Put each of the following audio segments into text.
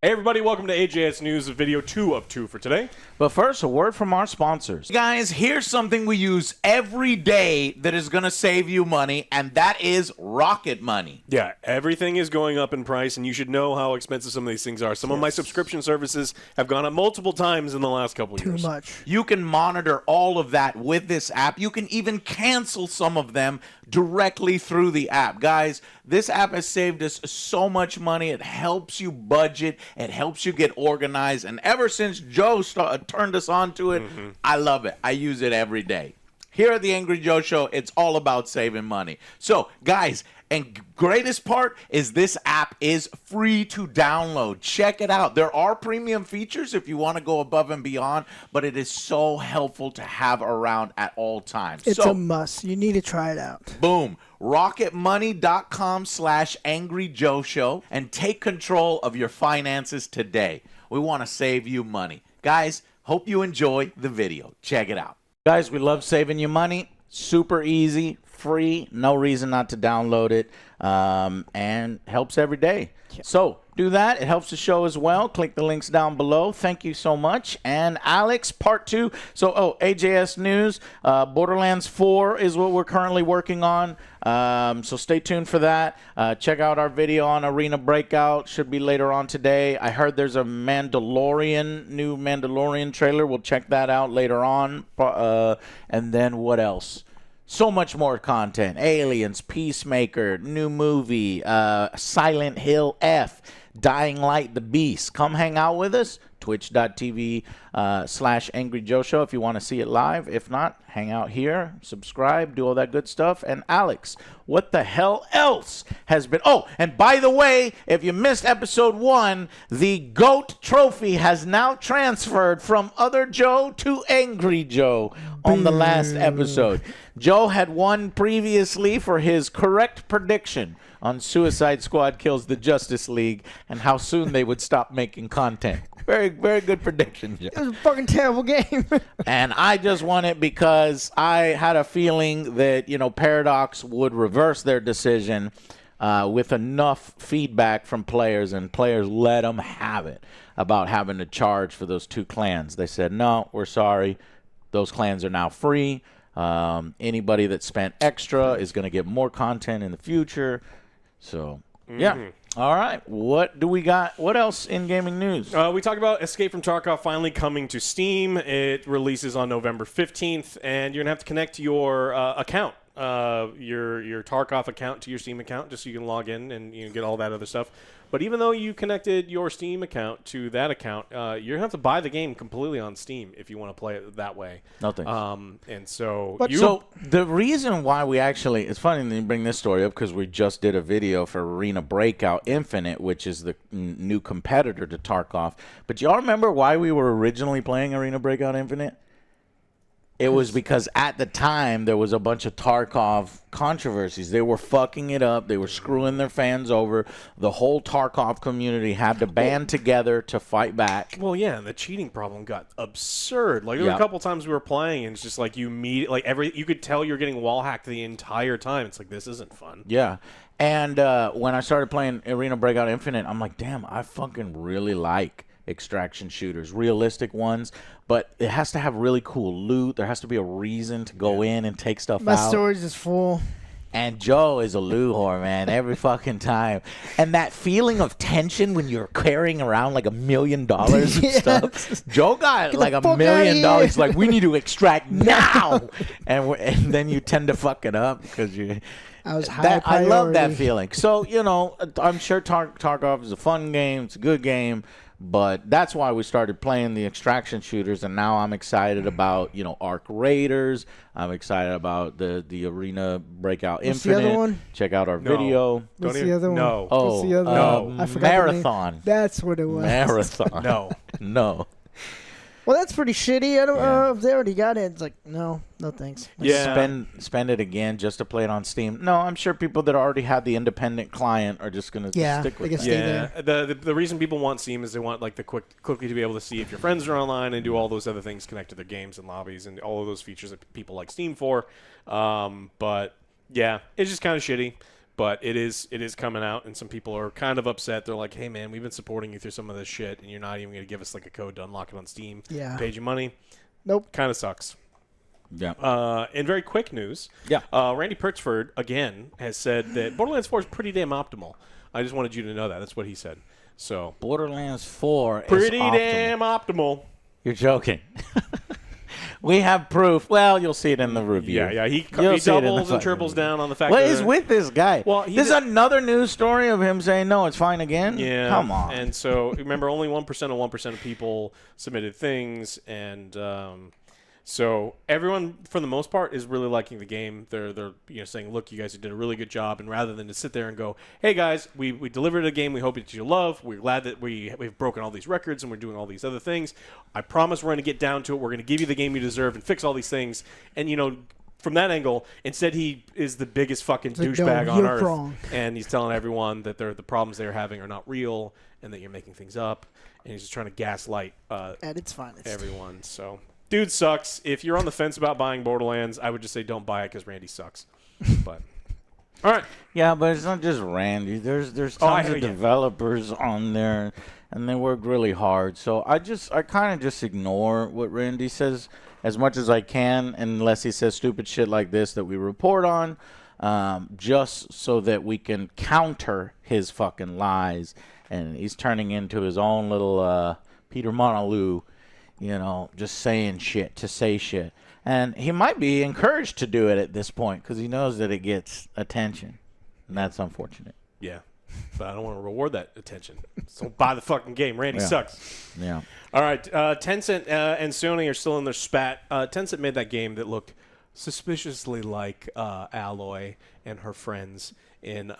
Hey everybody, welcome to AJS News, video 2 of 2 for today. But first, a word from our sponsors. Guys, here's something we use every day that is going to save you money, and that is Rocket Money. Yeah, everything is going up in price, and you should know how expensive some of these things are. Some of my subscription services have gone up multiple times in the last couple of years. Too much. You can monitor all of that with this app. You can even cancel some of them directly through the app. Guys, this app has saved us so much money. It helps you budget. It helps you get organized. And ever since Joe turned us on to it, I love it. I use it every day. Here at the Angry Joe Show, it's all about saving money. So, guys, and greatest part is this app is free to download. Check it out. There are premium features if you want to go above and beyond, but it is so helpful to have around at all times. It's a must. You need to try it out. Boom. RocketMoney.com/Angry Joe Show and take control of your finances today. We want to save you money. Guys, hope you enjoy the video. Check it out. Guys, we love saving you money. Super easy, free, no reason not to download it, and helps every day. So do that. It helps the show as well. Click the links down below. Thank you so much. And Alex, part 2. So, AJS News, Borderlands 4 is what we're currently working on. So stay tuned for that. Check out our video on Arena Breakout. Should be later on today. I heard there's a new Mandalorian trailer. We'll check that out later on. And then what else? So much more content. Aliens, Peacemaker, new movie, Silent Hill F, Dying Light the Beast. Come hang out with us. Twitch.tv/Angry Joe Show if you want to see it live. If not, hang out here, subscribe, do all that good stuff. And Alex, what the hell else has been... Oh, and by the way, if you missed episode 1, the GOAT trophy has now transferred from Other Joe to Angry Joe on the last episode. Joe had won previously for his correct prediction on Suicide Squad Kills the Justice League and how soon they would stop making content. Very, very good prediction, Joe. It was a fucking terrible game. And I just won it because I had a feeling that, Paradox would reverse their decision with enough feedback from players, and players let them have it about having to charge for those 2 clans. They said, no, we're sorry. Those clans are now free. Anybody that spent extra is going to get more content in the future. So, yeah. All right. What do we got? What else in gaming news? We talked about Escape from Tarkov finally coming to Steam. It releases on November 15th, and you're going to have to connect your account, your Tarkov account to your Steam account just so you can log in and get all that other stuff. But even though you connected your Steam account to that account, you're going to have to buy the game completely on Steam if you want to play it that way. No thanks. And so... So the reason why we actually... It's funny that you bring this story up because we just did a video for Arena Breakout Infinite, which is the new competitor to Tarkov. But y'all remember why we were originally playing Arena Breakout Infinite? It was because at the time there was a bunch of Tarkov controversies. They were fucking it up. They were screwing their fans over. The whole Tarkov community had to band together to fight back. Well, yeah, and the cheating problem got absurd. Like, there were a couple times we were playing, and it's just like you could tell you're getting wall hacked the entire time. It's like, this isn't fun. Yeah. And when I started playing Arena Breakout Infinite, I'm like, damn, I fucking really like extraction shooters, realistic ones, but it has to have really cool loot. There has to be a reason to go in and take stuff out. My storage is full. And Joe is a loot whore, man, every fucking time. And that feeling of tension when you're carrying around like $1 million of stuff. Joe got like $1 million. Like, we need to extract now. And then you tend to fuck it up because you... I love that feeling. So, I'm sure Tarkov is a fun game. It's a good game. But that's why we started playing the extraction shooters, and now I'm excited about, Arc Raiders. I'm excited about the Arena Breakout Infinite. What's the other one? Check out our video. What's the other one? No. What's the other one? I forgot Marathon. That's what it was. Marathon. No. Well, that's pretty shitty. I don't if they already got it. It's like, no thanks. Spend it again just to play it on Steam. No, I'm sure people that already had the independent client are just going to stick with it. Yeah, the reason people want Steam is they want like the quickly to be able to see if your friends are online and do all those other things, connect to their games and lobbies and all of those features that people like Steam for. But yeah, it's just kind of shitty. But it is coming out, and some people are kind of upset. They're like, hey, man, we've been supporting you through some of this shit, and you're not even going to give us like a code to unlock it on Steam. Yeah. Paid you money. Nope. Kind of sucks. Yeah. In very quick news, Randy Perchford, again, has said that Borderlands 4 is pretty damn optimal. I just wanted you to know that. That's what he said. So Borderlands 4 is pretty optimal. damn optimal. You're joking. We have proof. Well, you'll see it in the review. Yeah. He You'll see it in the doubles and fucking triples review. down on the fact What that is with this guy? Well, this is another news story of him saying, no, it's fine again? Yeah. Come on. And so, remember, only 1% of 1% of people submitted things, and so everyone, for the most part, is really liking the game. They're saying, look, you guys did a really good job, and rather than to sit there and go, hey, guys, we delivered a game we hope that you love. We're glad that we've broken all these records, and we're doing all these other things. I promise we're going to get down to it. We're going to give you the game you deserve and fix all these things. And, from that angle, instead he is the biggest fucking douchebag on earth. Wrong. And he's telling everyone that the problems they're having are not real and that you're making things up. And he's just trying to gaslight At its finest. everyone. So, dude sucks. If you're on the fence about buying Borderlands, I would just say don't buy it because Randy sucks. But, all right. Yeah, but it's not just Randy. There's tons of developers on there, and they work really hard. So I kind of just ignore what Randy says as much as I can, unless he says stupid shit like this that we report on, just so that we can counter his fucking lies. And he's turning into his own little Peter Monaloo, just saying shit to say shit. And he might be encouraged to do it at this point because he knows that it gets attention. And that's unfortunate. Yeah. But I don't want to reward that attention. So buy the fucking game. Randy sucks. Yeah. All right. Tencent and Sony are still in their spat. Tencent made that game that looked suspiciously like Alloy and her friends in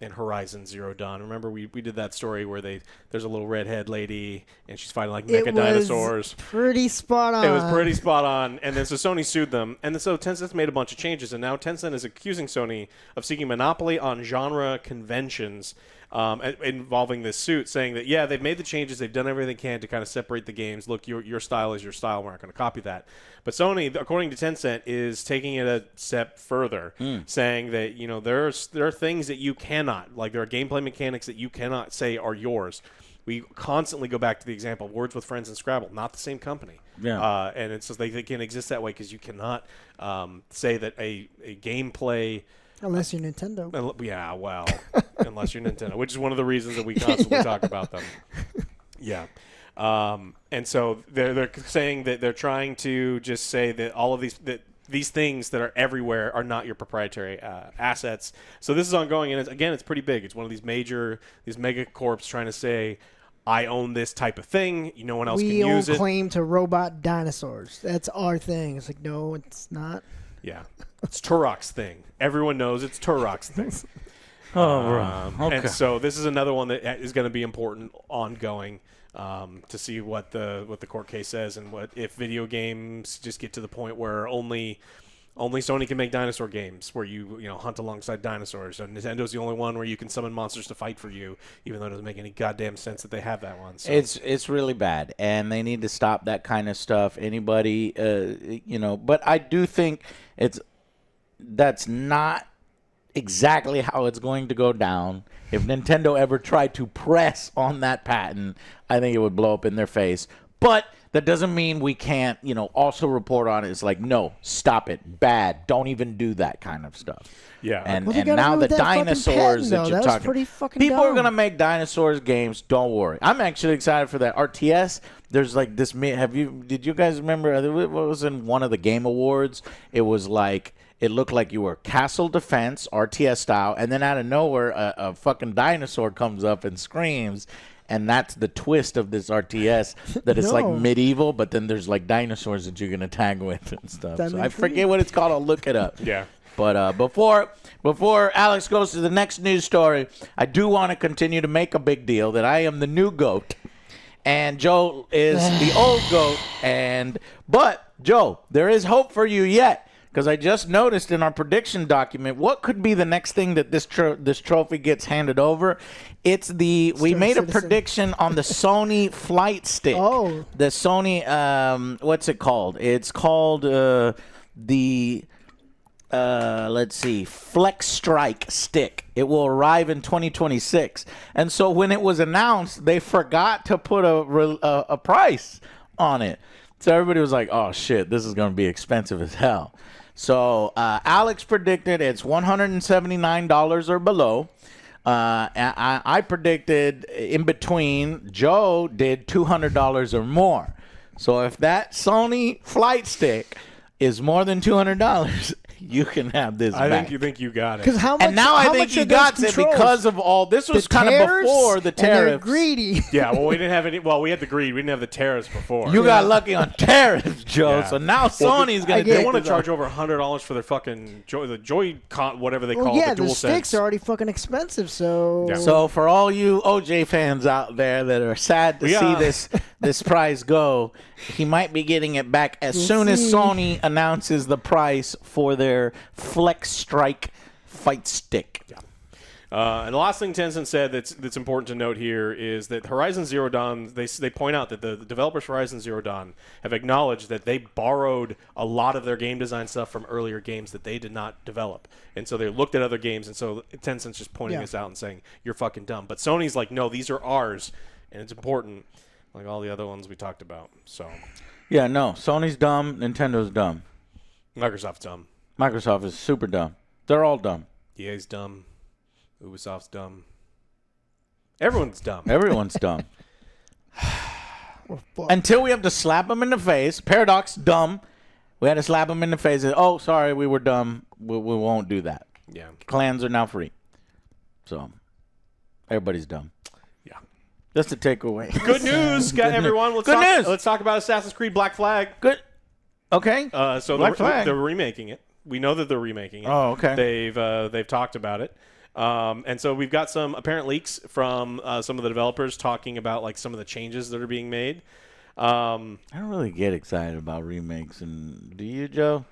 Horizon Zero Dawn. Remember we did that story where there's a little redhead lady and she's fighting like mecha dinosaurs. Pretty spot on. It was pretty spot on. And then so Sony sued them. And then so Tencent's made a bunch of changes. And now Tencent is accusing Sony of seeking monopoly on genre conventions involving this suit, saying that, yeah, they've made the changes. They've done everything they can to kind of separate the games. Look, your style is your style. We're not going to copy that. But Sony, according to Tencent, is taking it a step further, saying that, there are things that you cannot, like there are gameplay mechanics that you cannot say are yours. We constantly go back to the example of Words with Friends and Scrabble, not the same company. Yeah. And it's just they can exist that way because you cannot say that a gameplay... Unless you're Nintendo. Yeah, well, unless you're Nintendo, which is one of the reasons that we constantly talk about them. Yeah. And so they're saying that they're trying to just say that all of these things that are everywhere are not your proprietary assets. So this is ongoing, and it's pretty big. It's one of these mega corps trying to say, I own this type of thing. No one else can use it. We own claim to robot dinosaurs. That's our thing. It's like, no, it's not. Yeah. It's Turok's thing. Everyone knows it's Turok's thing. Okay. And so this is another one that is going to be important ongoing to see what the court case says and what if video games just get to the point where only Sony can make dinosaur games where you hunt alongside dinosaurs. And Nintendo's the only one where you can summon monsters to fight for you, even though it doesn't make any goddamn sense that they have that one. So. It's really bad, and they need to stop that kind of stuff. Anybody, but I do think that's not exactly how it's going to go down. If Nintendo ever tried to press on that patent, I think it would blow up in their face. But that doesn't mean we can't, also report on it. It's like, no, stop it. Bad. Don't even do that kind of stuff. Yeah. And What they gotta now do the with that fucking dinosaurs patent, that though? you're That was talking pretty fucking people are dumb. going to make dinosaurs games. Don't worry. I'm actually excited for that. RTS, there's like this. Did you guys remember what was in one of the Game Awards? It was like, it looked like you were Castle Defense, RTS style, and then out of nowhere, a fucking dinosaur comes up and screams. And that's the twist of this RTS, that it's like No. medieval, but then there's like dinosaurs that you can tag with and stuff. That So I makes forget what it's called. I'll look it up. Yeah. But before Alex goes to the next news story, I do want to continue to make a big deal that I am the new GOAT, and Joe is the old GOAT. But Joe, there is hope for you yet. Because I just noticed in our prediction document, what could be the next thing that this trophy gets handed over? We made a prediction on the Sony Flight Stick. Oh. The Sony, what's it called? It's called the let's see, Flex Strike stick. It will arrive in 2026. And so when it was announced, they forgot to put a price on it. So everybody was like, oh, shit, this is going to be expensive as hell. So Alex predicted it's $179 or below. I predicted in between. Joe did $200 or more. So if that Sony flight stick is more than $200, you can have this I back. think you got it. Because how much? And now I think you got it because of all. This was kind of before the And they're tariffs. greedy. Yeah, well, we didn't have any. Well, we had the greed. We didn't have the tariffs before. You got lucky on tariffs, Joe. Yeah. So now Sony's going to They take want to this charge off. over $100 for their fucking the Joy-Con, whatever they Well, call yeah, it, the the dual sticks sense. are already fucking expensive. So. Yeah. So for all you OJ fans out there that are sad to see this prize go, he might be getting it back as soon as see. Sony announces the price for their Flex Strike fight stick. Yeah. And the last thing Tencent said that's important to note here is that Horizon Zero Dawn, they point out that the developers for Horizon Zero Dawn have acknowledged that they borrowed a lot of their game design stuff from earlier games that they did not develop. And so they looked at other games, and so Tencent's just pointing this out and saying, you're fucking dumb. But Sony's like, no, these are ours, and it's important, like all the other ones we talked about. So Yeah, no. Sony's dumb. Nintendo's dumb. Microsoft's dumb. Microsoft is super dumb. They're all dumb. EA's dumb. Ubisoft's dumb. Everyone's dumb. Everyone's dumb. Well, fuck. Until we have to slap them in the face. Paradox, dumb. We had to slap them in the face. And, oh, sorry, we were dumb. We won't do that. Yeah. Clans are now free. So, everybody's dumb. Yeah. Just a takeaway. Good news, everyone. Good news. Let's talk about Assassin's Creed Black Flag. Good. Okay. So Black Flag. they're remaking it. We know that they're remaking it. Oh, okay. They've talked about it. And so we've got some apparent leaks from some of the developers talking about like some of the changes that are being made. I don't really get excited about remakes. And do you, Joe?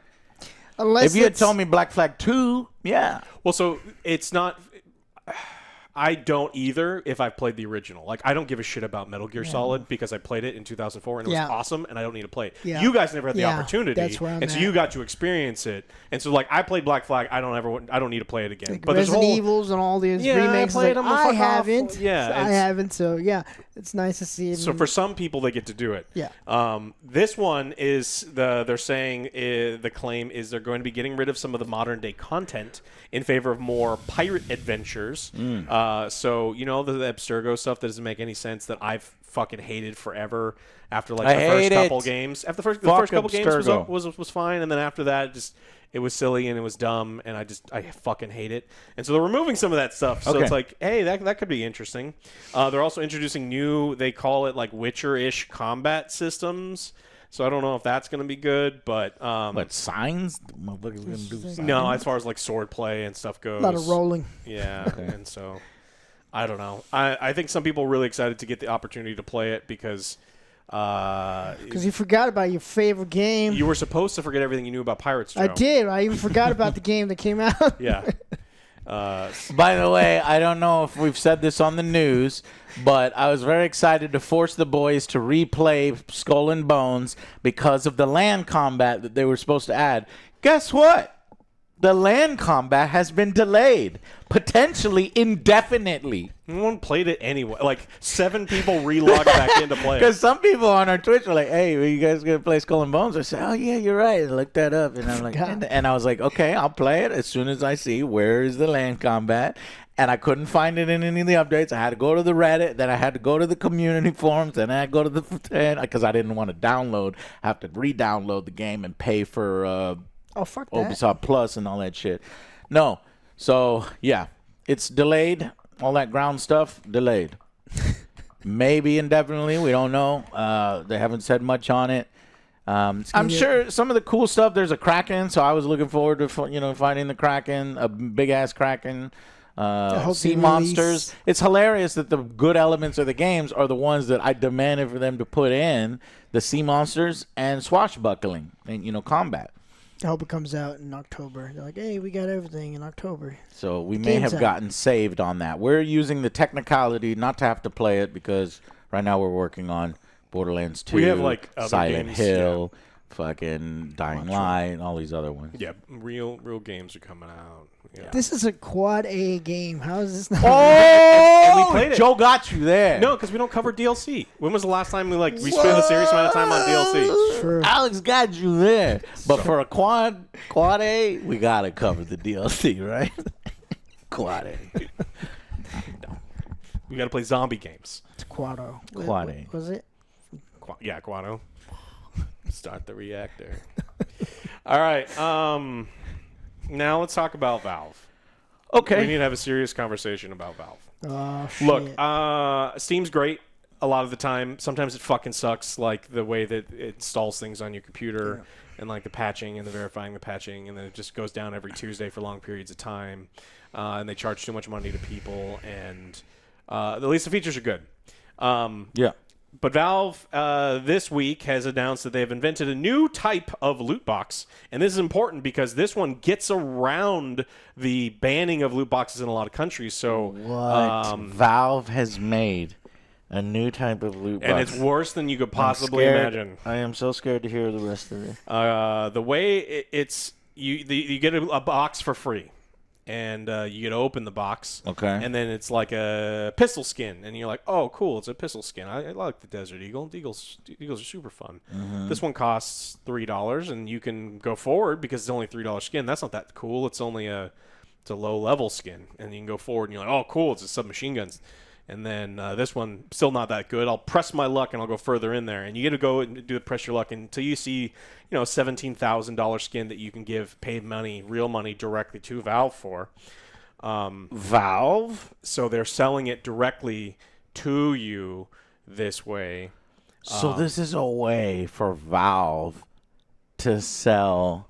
Unless If you had it's- told me Black Flag 2, yeah. Well, so it's not. I don't either if I've played the original. Like, I don't give a shit about Metal Gear Solid because I played it in 2004 and it was Yeah. awesome and I don't need to play it. Yeah. You guys never had the Yeah, opportunity. that's where I'm and so at. you got to experience it. And so, like, I played Black Flag. I don't need to play it again. like But there's a Resident whole. Evils and all these Yeah, I remakes. played Like, them, I fuck off. haven't. Yeah, I it's- haven't. So yeah, it's nice to see it. So for some people, they get to do it. Yeah. This one is they're saying the claim is they're going to be getting rid of some of the modern day content in favor of more pirate adventures. So you know the Abstergo stuff that doesn't make any sense that I've fucking hated forever. After like I the first hate couple it. games, after the Fuck first couple games Abstergo. was fine, and then after that it was silly and it was dumb, and I fucking hate it. And so they're removing some of that stuff. So Okay. it's like, hey, that could be interesting. They're also introducing new, they call it like Witcher-ish combat systems. So I don't know if that's going to be good, but What, signs? Motherfuckers gonna do signs? no, as far as like sword play and stuff goes. a lot of rolling. Yeah, and so I don't know. I think some people are really excited to get the opportunity to play it because Because you forgot about your favorite game. you were supposed to forget everything you knew about pirates, Joe. I did. I even forgot about the game that came out. Yeah. By the way, I don't know if we've said this on the news, but I was very excited to force the boys to replay Skull and Bones because of the land combat that they were supposed to add. Guess what? The land combat has been delayed, potentially indefinitely. No one played it anyway. Like 7 people relogged back into play it. Because some people on our Twitch were like, "Hey, are you guys gonna play Skull and Bones?" I said, "Oh yeah, you're right." I looked that up, and I'm like, and I was like, "Okay, I'll play it as soon as I see where is the land combat." And I couldn't find it in any of the updates. I had to go to the Reddit, then I had to go to the community forums, and I had to go to the because I didn't want to have to re-download the game and pay for Oh, fuck that. Ubisoft Plus and all that shit. No, so yeah, it's delayed. All that ground stuff delayed. Maybe indefinitely. We don't know. They haven't said much on it. I'm sure some of the cool stuff. There's a Kraken, so I was looking forward to finding the Kraken, a big ass Kraken. hope Sea they monsters. release- It's hilarious that the good elements of the games are the ones that I demanded for them to put in: the sea monsters and swashbuckling and combat. I hope it comes out in October. They're like, hey, we got everything in October. So we may game's have out. gotten saved on that. We're using the technicality not to have to play it because right now we're working on Borderlands 2, We have, like, other Silent games, Hill, fucking Dying Light, and all these other ones. Yeah, real games are coming out. Yeah. This is a quad A game. How is this not? Oh, we played it. Joe got you there. No, because we don't cover DLC. When was the last time we spent a serious amount of time on DLC? True. Alex got you there. But for a quad A, we gotta cover the DLC, right? Quad A. We got to play zombie games. It's Quado. Quad A. Was it? Yeah, Quado. Start the reactor. All right. Now let's talk about Valve. Okay. We need to have a serious conversation about Valve. Oh, shit. Look, Steam's great a lot of the time. Sometimes it fucking sucks, like the way that it installs things on your computer and like the patching and the verifying the patching, and then it just goes down every Tuesday for long periods of time. And they charge too much money to people, and at least the features are good. Yeah. But Valve this week has announced that they have invented a new type of loot box. And this is important because this one gets around the banning of loot boxes in a lot of countries. So What? Valve has made a new type of loot box. and it's worse than you could possibly imagine. I am so scared to hear the rest of it. The way it's you get a box for free. And you get to open the box. Okay. And then it's like a pistol skin. And you're like, oh, cool, it's a pistol skin. I like the Desert Eagle. Eagles are super fun. This one costs $3, and you can go forward because it's only $3 skin. That's not that cool. It's only it's a low-level skin. And you can go forward, and you're like, oh, cool, it's a submachine guns. And then this one, still not that good. I'll press my luck, and I'll go further in there. And you get to go and do the press your luck until you see, $17,000 skin that you can give paid money, real money, directly to Valve for. Valve? So they're selling it directly to you this way. So this is a way for Valve to sell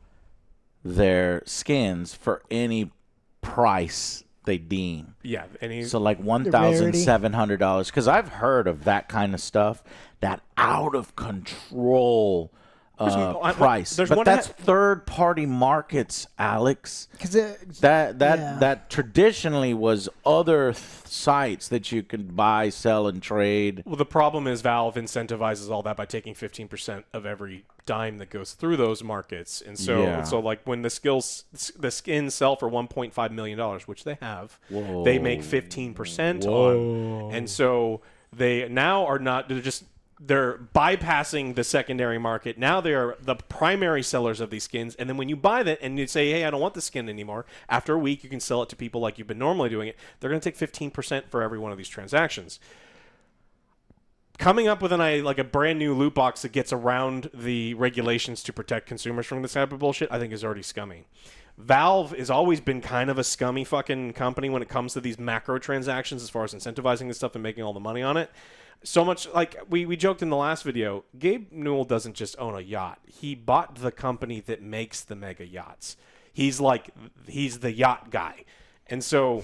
their skins for any price they deem. Yeah. So like $1,700. Because I've heard of that kind of stuff, that out of control price. But that's third-party markets, Alex. That traditionally was other sites that you could buy, sell, and trade. Well, the problem is Valve incentivizes all that by taking 15% of every dime that goes through those markets. And so like when the skins sell for $1.5 million, which they have, they make 15% on. And so they now are not they're bypassing the secondary market. Now they are the primary sellers of these skins. And then when you buy that and you say, hey, I don't want the skin anymore, after a week you can sell it to people like you've been normally doing it. They're going to take 15% for every one of these transactions. Coming up with a brand new loot box that gets around the regulations to protect consumers from this type of bullshit, I think is already scummy. Valve has always been kind of a scummy fucking company when it comes to these macro transactions as far as incentivizing this stuff and making all the money on it. So much, like we joked in the last video, Gabe Newell doesn't just own a yacht. He bought the company that makes the mega yachts. He's the yacht guy. And so...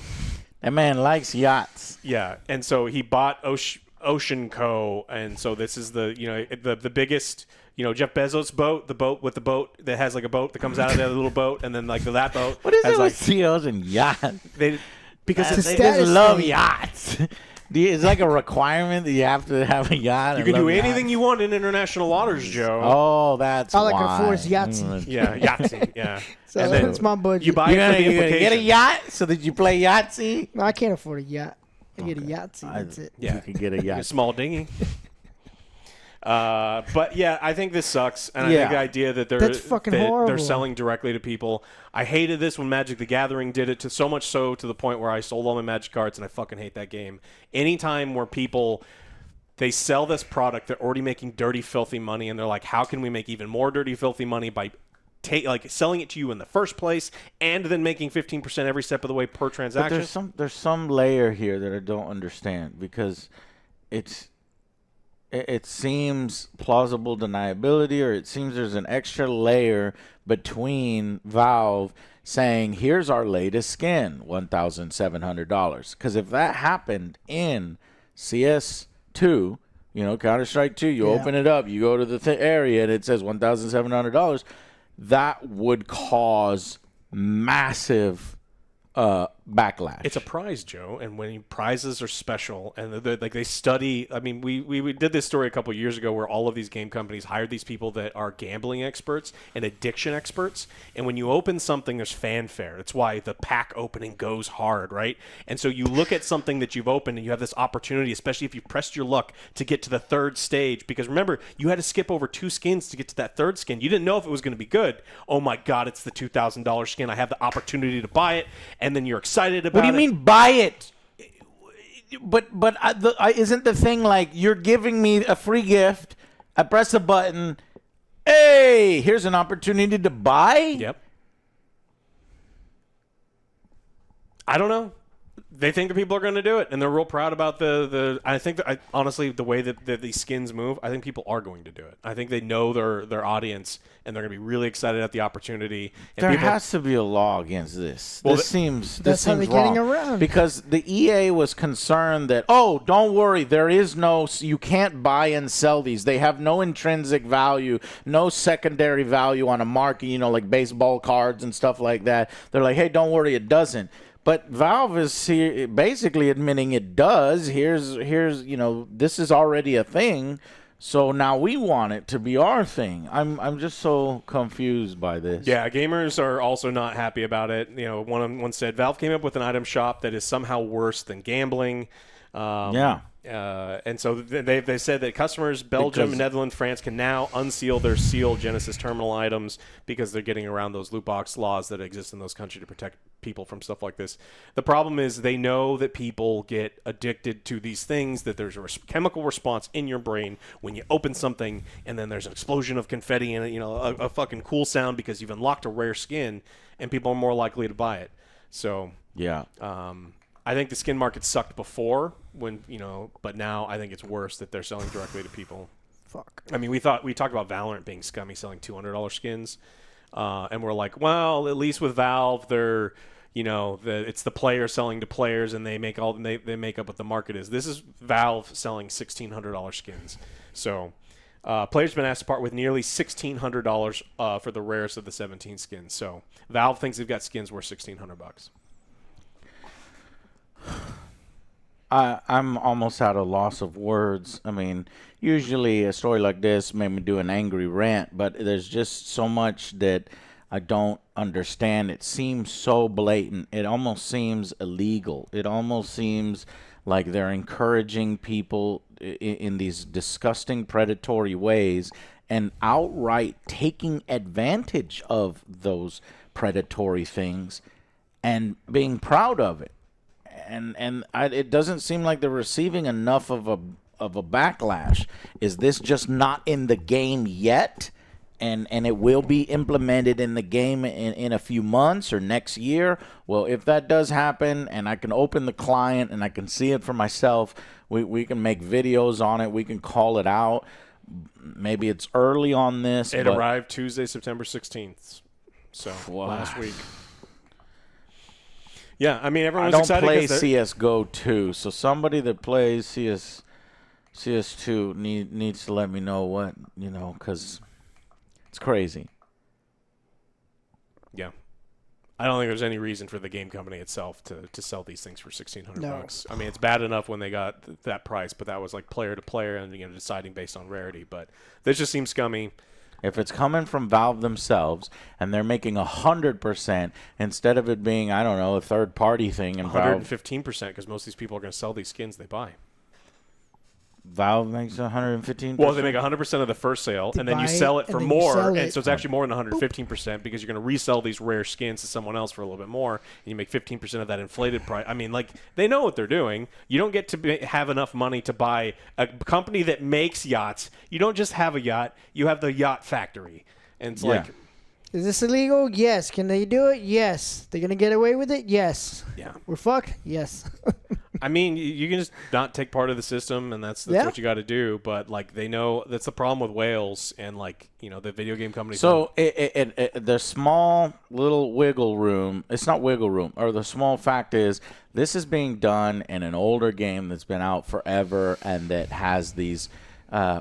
That man likes yachts. Yeah, and so he bought Ocean Co. And so this is the biggest... Jeff Bezos' boat, the boat that has like a boat that comes out of that little boat, and then like that boat. What is has it with CEOs and yachts? Because they just love yachts. It's like a requirement that you have to have a yacht. You can do anything you want in international waters, Joe. Oh, that's I like why. a force Yahtzee. Yeah, Yahtzee. Yeah. So and then that's my budget. You buy it for the You're gonna get a implication. yacht so that you play Yahtzee? No, I can't afford a yacht. I get a Yahtzee. That's it. Yeah. You can get a A yacht. small dinghy. But yeah, I think this sucks, and I think the idea that That's fucking they're horrible. selling directly to people. I hated this when Magic the Gathering did it, to so much so to the point where I sold all my Magic cards, and I fucking hate that game. Anytime where they sell this product, they're already making dirty, filthy money, and they're like, how can we make even more dirty, filthy money by selling it to you in the first place, and then making 15% every step of the way per transaction? But there's some layer here that I don't understand, because it seems plausible deniability, or it seems there's an extra layer between Valve saying, here's our latest skin, $1,700. Because if that happened in CS2, Counter-Strike 2, you open it up, you go to the area, and it says $1,700, that would cause massive backlash. It's a prize, Joe, and when prizes are special and like they study. I mean, we did this story a couple of years ago where all of these game companies hired these people that are gambling experts and addiction experts, and when you open something, there's fanfare. That's why the pack opening goes hard, right? And so you look at something that you've opened and you have this opportunity, especially if you pressed your luck to get to the third stage, because remember, you had to skip over 2 skins to get to that third skin. You didn't know if it was going to be good. Oh my God, it's the $2,000 skin. I have the opportunity to buy it. And then you're excited about it. What do you mean buy it? But isn't the thing like you're giving me a free gift? I press a button. Hey, here's an opportunity to buy. Yep. I don't know. They think the people are going to do it, and they're real proud about the. I think that honestly, the way that these skins move, I think people are going to do it. I think they know their audience, and they're going to be really excited at the opportunity. And There has to be a law against this. Well, This seems That's how they're wrong. getting around. Because the EA was concerned that, oh, don't worry, you can't buy and sell these. They have no intrinsic value, no secondary value on a market, like baseball cards and stuff like that. They're like, hey, don't worry, it doesn't. But Valve is here basically admitting it does. Here's this is already a thing, so now we want it to be our thing. I'm just so confused by this. Yeah, gamers are also not happy about it. One said Valve came up with an item shop that is somehow worse than gambling. And so they said that customers, Belgium, Netherlands, France, can now unseal their sealed Genesis terminal items because they're getting around those loot box laws that exist in those countries to protect people from stuff like this. The problem is they know that people get addicted to these things, that there's a chemical response in your brain when you open something and then there's an explosion of confetti and a fucking cool sound because you've unlocked a rare skin, and people are more likely to buy it. So Yeah. I think the skin market sucked before but now I think it's worse that they're selling directly to people. Fuck. I mean, we talked about Valorant being scummy, selling $200 skins, and we're like, well, at least with Valve, they're it's the player selling to players, and they make they make up what the market is. This is Valve selling $1,600 skins. So players have been asked to part with nearly $1,600 for the rarest of the 17 skins. So Valve thinks they've got skins worth $1,600. I'm almost at a loss of words. I mean, usually a story like this made me do an angry rant, but there's just so much that I don't understand. It seems so blatant. It almost seems illegal. It almost seems like they're encouraging people in these disgusting predatory ways and outright taking advantage of those predatory things and being proud of it. It doesn't seem like they're receiving enough of a backlash. Is this just not in the game yet? And it will be implemented in the game in a few months or next year? Well, if that does happen and I can open the client and I can see it for myself, we can make videos on it. We can call it out. Maybe it's early on this. It arrived Tuesday, September 16th. So last week. Yeah, I mean, everyone's excited. I don't play CSGO 2, so somebody that plays CS2 needs to let me know what, because it's crazy. Yeah. I don't think there's any reason for the game company itself to sell these things for $1,600 bucks. I mean, it's bad enough when they got that price, but that was like player to player and deciding based on rarity. But this just seems scummy. If it's coming from Valve themselves and they're making 100% instead of it being, I don't know, a third-party thing, and 115% because most of these people are going to sell these skins they buy. Valve makes 115%. Well, they make 100% of the first sale, and then you sell it for more, and so it's actually more than 115% because you're going to resell these rare skins to someone else for a little bit more, and you make 15% of that inflated price. I mean, like, they know what they're doing. You don't get to have enough money to buy a company that makes yachts. You don't just have a yacht. You have the yacht factory, and it's like... Is this illegal? Yes. Can they do it? Yes. They're going to get away with it? Yes. Yeah. We're fucked? Yes. I mean, you can just not take part of the system, and that's what you got to do. But like, they know that's the problem with whales, and like the video game companies. So the small little wiggle room. It's not wiggle room, or the small fact is this is being done in an older game that's been out forever and that has these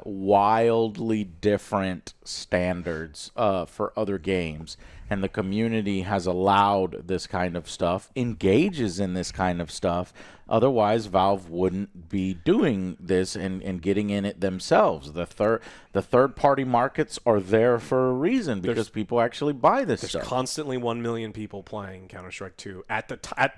wildly different standards for other games. and the community has allowed this kind of stuff, engages in this kind of stuff. Otherwise, Valve wouldn't be doing this and getting in it themselves. The third party markets are there for a reason, because people actually buy this stuff. There's constantly 1 million people playing Counter-Strike 2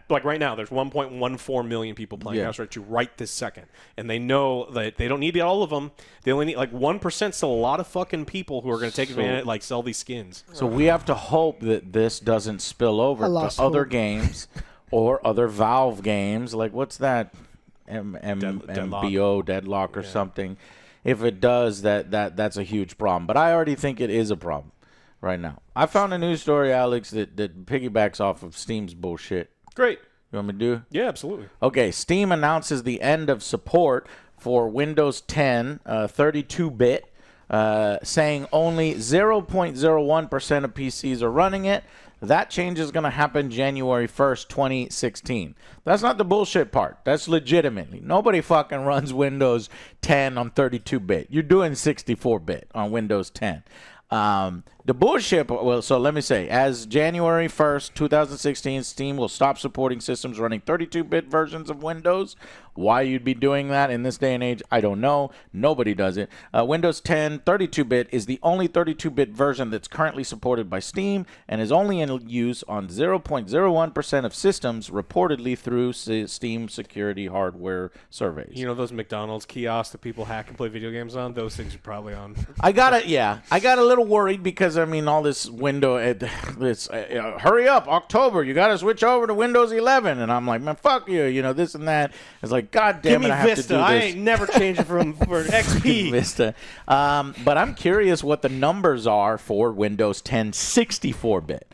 like right now. There's 1.14 million people playing Counter-Strike 2 right this second, and they know that they don't need all of them. They only need like 1%. Still a lot of fucking people who are going to take advantage, like sell these skins. So we have to hope that this doesn't spill over to other games. Or other Valve games, like what's that, MBO Deadlock or something. If it does, that's a huge problem. But I already think it is a problem right now. I found a news story, Alex, that piggybacks off of Steam's bullshit. Great. You want me to do? Yeah, absolutely. Okay, Steam announces the end of support for Windows 10 32-bit, saying only 0.01% of PCs are running it. That change is going to happen January 1st, 2016. That's not the bullshit part. That's legitimately. Nobody fucking runs Windows 10 on 32-bit. You're doing 64-bit on Windows 10. The bullshit, well, so let me say, as January 1st, 2016, Steam will stop supporting systems running 32-bit versions of Windows. Why you'd be doing that in this day and age, I don't know. Nobody does it. Windows 10 32-bit is the only 32-bit version that's currently supported by Steam and is only in use on 0.01% of systems, reportedly through Steam security hardware surveys. You know those McDonald's kiosks that people hack and play video games on? Those things are probably on. I got a little worried because, I mean, all this hurry up, October, you got to switch over to Windows 11. And I'm like, man, fuck you, this and that. It's like, God damn it, I have Vista. to do this. I ain't never changing for XP. Vista. But I'm curious what the numbers are for Windows 10 64-bit.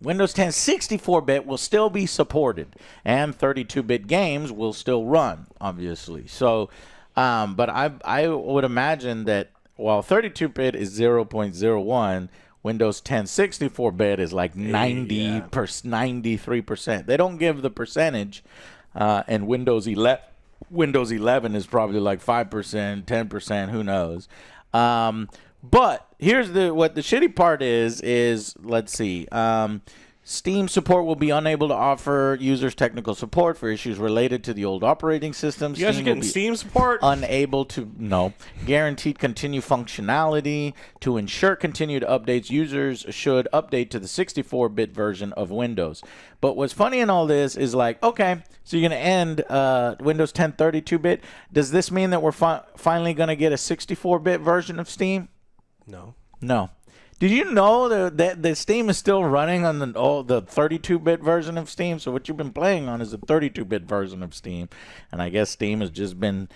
Windows 10 64-bit will still be supported, and 32-bit games will still run, obviously. So, but I would imagine that while 32-bit is 0.01, Windows 10 64-bit is like 93%. They don't give the percentage, and Windows 11 is probably like 5%, 10%, who knows. But here's what the shitty part is let's see. Steam support will be unable to offer users technical support for issues related to the old operating system. You guys are getting Steam support? Unable to, guaranteed continue functionality. To ensure continued updates, users should update to the 64-bit version of Windows. But what's funny in all this is like, okay, so you're going to end Windows 10 32-bit. Does this mean that we're finally going to get a 64-bit version of Steam? No. Did you know that the Steam is still running on the 32-bit version of Steam? So what you've been playing on is the 32-bit version of Steam, and I guess Steam has just been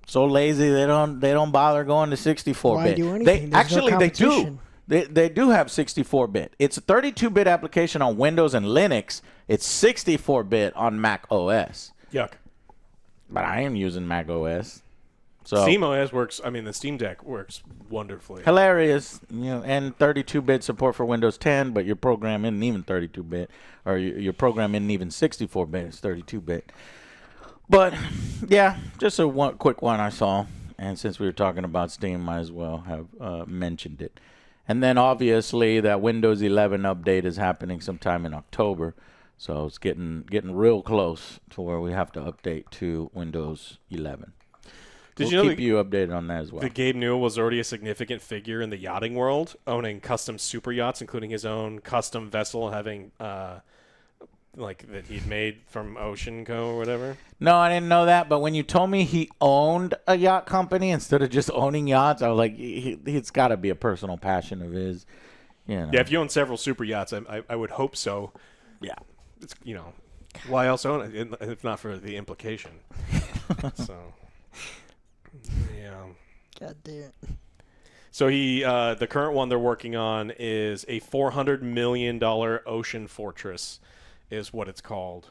so lazy they don't bother going to 64-bit. Why do anything? They do. They do have 64-bit. It's a 32-bit application on Windows and Linux. It's 64-bit on Mac OS. Yuck. But I am using Mac OS. So Steam OS works. I mean, the Steam Deck works wonderfully. Hilarious, and 32-bit support for Windows 10, but your program isn't even 32-bit, or your program isn't even 64-bit. It's 32-bit. But yeah, just a quick one I saw, and since we were talking about Steam, might as well have mentioned it. And then obviously that Windows 11 update is happening sometime in October, so it's getting real close to where we have to update to Windows 11. We'll keep you updated on that as well. That Gabe Newell was already a significant figure in the yachting world, owning custom super yachts, including his own custom vessel, having like that he'd made from Ocean Co. or whatever. No, I didn't know that. But when you told me he owned a yacht company instead of just owning yachts, I was like, it's got to be a personal passion of his. Yeah, if you own several super yachts, I would hope so. Yeah, it's why else own it if not for the implication? So. Yeah. God damn it. So the current one they're working on is a $400 million ocean fortress, is what it's called.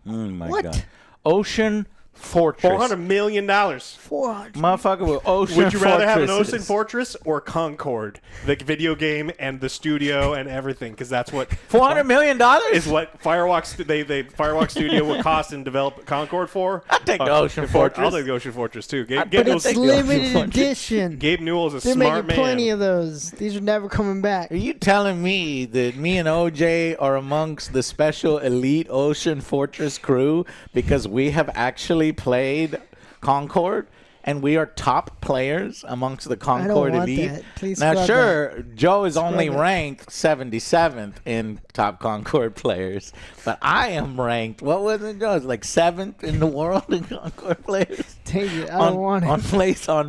Oh my God. Ocean Fortress. $400 million. 400. Motherfucker with Ocean Would you rather have an Fortresses. Ocean Fortress or Concord, the video game and the studio and everything? Because that's what $400 million is what Firewalk Studio would cost and develop Concord for. I'd take the Ocean Fortress. I'll take the Ocean Fortress too. Gabe But Newell's, it's limited edition. Gabe Newell's a They're smart making plenty man. of those. These are never coming back. Are you telling me that me and OJ are amongst the special elite Ocean Fortress crew because we have actually played Concord and we are top players amongst the Concord want elite? that. Please now, scrub sure, Joe is only Scrub it. ranked 77th in top Concord players, but I am ranked, what was it, Joe? It's like 7th in the world in Concord players. Take it. I don't want it. On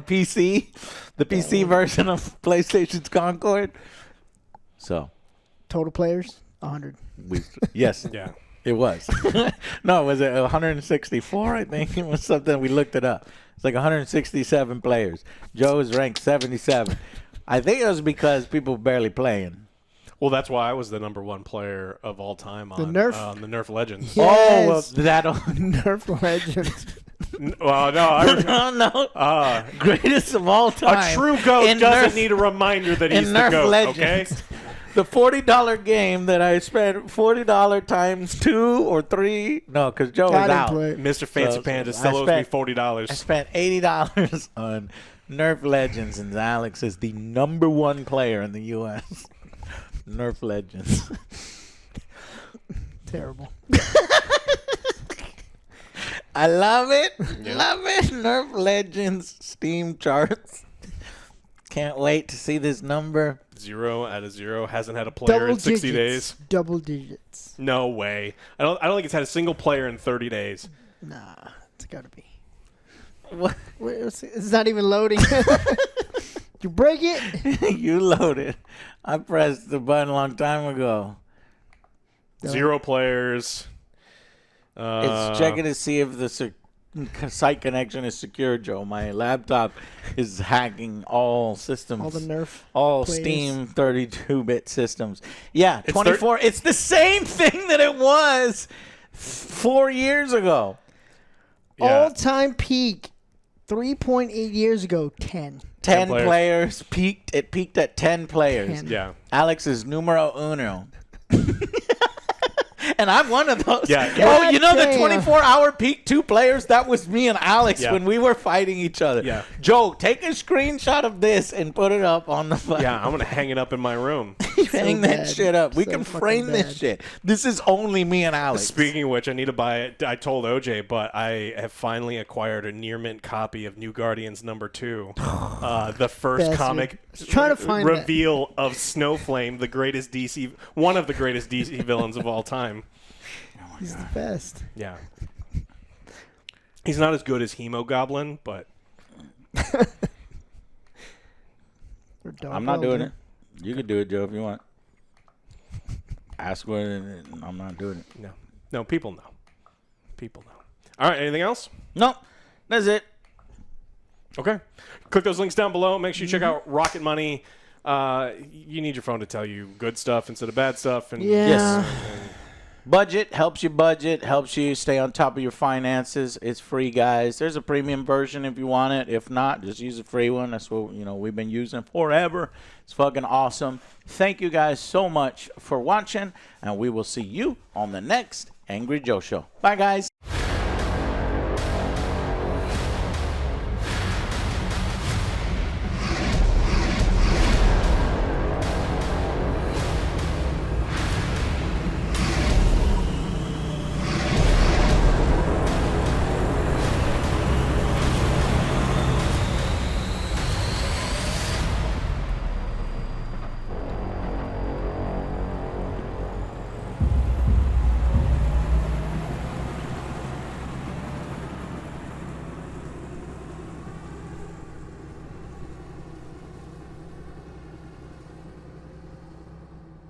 PC, the PC version of PlayStation's Concord. So, Total players, 100. yes, Yeah. it was. No, was it 164? I think it was something. We looked it up. It's like 167 players. Joe is ranked 77. I think it was because people were barely playing. Well, that's why I was the #1 player of all time on Nerf? the Nerf Legends. Yeah. Oh, well, Yes. that. Nerf Legends. Well, no, I no. Greatest of all time. a true GOAT In doesn't Nerf- need a reminder that he's in the Nerf GOAT. Legends. Okay. The $40 game that I spent $40 times 2 or 3. No, because Joe I was didn't out. play it. Mr. Fancy So, Pants I still owes me spent- I $40. spent $80 on Nerf Legends, and Alex is the #1 player in the U.S. Nerf Legends. Terrible. I love it. Love it. Nerf Legends Steam charts. Can't wait to see this number. 0 out of 0. Hasn't had a player in 60 days. Double digits. No way. I don't think it's had a single player in 30 days. Nah, it's got to be. What? Wait, it's not even loading. You break it? You loaded. I pressed the button a long time ago. 0 players. It's checking to see if the site connection is secure, Joe. My laptop is hacking all systems. All the Nerf. All players. Steam 32-bit systems. Yeah, It's 24. It's the same thing that it was 4 years ago. Yeah. All-time peak. 3.8 years ago, 10. 10 players. players. Peaked. It peaked at 10 players. 10. Yeah. Alex is numero uno. And I'm one of those. Yeah. Oh, you know the Goddamn. 24-hour peak 2 players? That was me and Alex Yeah. when we were fighting each other. Yeah. Joe, take a screenshot of this and put it up on the Yeah, I'm going to hang it up in my room. Hang that bad. shit up. We So can fucking frame this bad. shit. This is only me and Alex. Speaking of which, I need to buy it. I told OJ, but I have finally acquired a near mint copy of New Guardians #2, the first Bastard. comic I was trying to find that. reveal of Snowflame, the greatest DC, one of the greatest DC villains of all time. He's the best. Yeah, he's not as good as Hemo Goblin, but Or Dog I'm not doing Elder. it. You can do it, Joe, if you want. Ask what it is. I'm not doing it. no, people know. People know. All right, anything else? No, that's it. Okay. Click those links down below. Make sure you check Mm-hmm. out Rocket Money. You need your phone to tell you good stuff instead of bad stuff. And Yeah. Yes. Budget helps you stay on top of your finances. It's free, guys. There's a premium version if you want it. If not, just use a free one. That's what we've been using forever. It's fucking awesome. Thank you guys so much for watching, and we will see you on the next Angry Joe Show. Bye, guys.